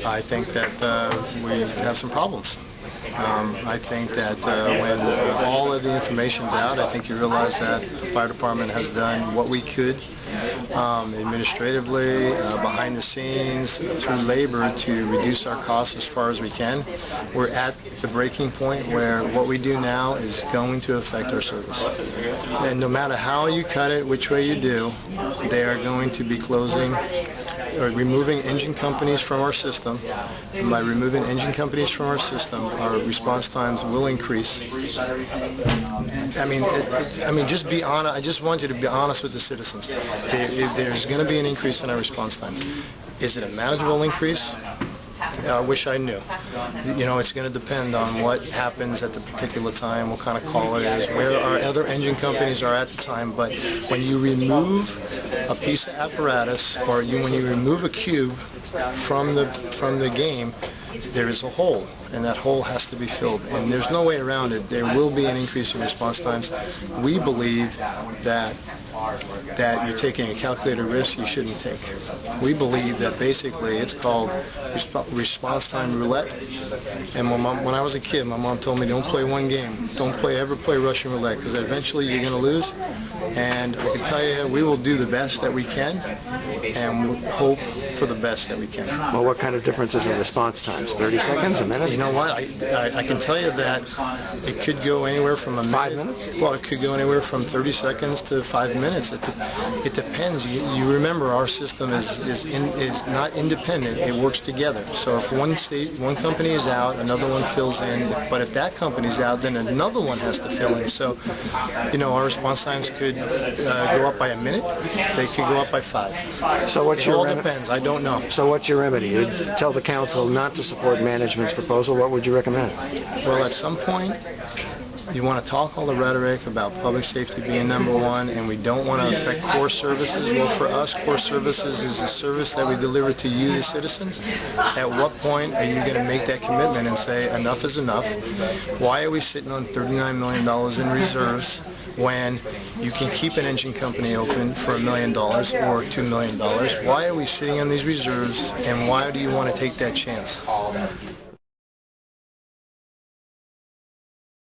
I think that we have some problems. I think that when all of the information's out, I think you realize that the fire department has done what we could administratively, behind the scenes, through labor to reduce our costs as far as we can. We're at the breaking point where what we do now is going to affect our service. And no matter how you cut it, which way you do, they are going to be closing or removing engine companies from our system. And by removing engine companies from our system, our response times will increase. I mean, just be honest. I just want you to be honest with the citizens. There's going to be an increase in our response times. Is it a manageable increase? I wish I knew. You know, it's going to depend on what happens at the particular time, what kind of call it is, where our other engine companies are at the time. But when you remove a piece of apparatus, or when you remove a cube from the game, there is a hole, and that hole has to be filled, and there's no way around it. There will be an increase in response times. We believe that you're taking a calculated risk you shouldn't take. We believe that basically it's called response time roulette. And when I was a kid, my mom told me, don't play one game. Don't ever play Russian roulette, because eventually you're going to lose. And I can tell you, we will do the best that we can, and we'll hope for the best that we can. Well, what kind of difference is in response times? 30 seconds, a minute? You know what? I can tell you that it could go anywhere from a minute. 5 minutes? Well, it could go anywhere from 30 seconds to 5 minutes. It depends. You remember, our system is not independent. It works together. So if one company is out, another one fills in. But if that company's out, then another one has to fill in. So, you know, our response times could go up by a minute. They could go up by 5. So what's your remedy? It all depends. I don't know. So what's your remedy? You'd tell the council not to support management's proposal. What would you recommend? Well, at some point, you want to talk all the rhetoric about public safety being number one, and we don't want to affect core services. Well, for us, core services is a service that we deliver to you, the citizens. At what point are you going to make that commitment and say enough is enough? Why are we sitting on $39 million in reserves when you can keep an engine company open for $1 million or $2 million? Why are we sitting on these reserves, and why do you want to take that chance?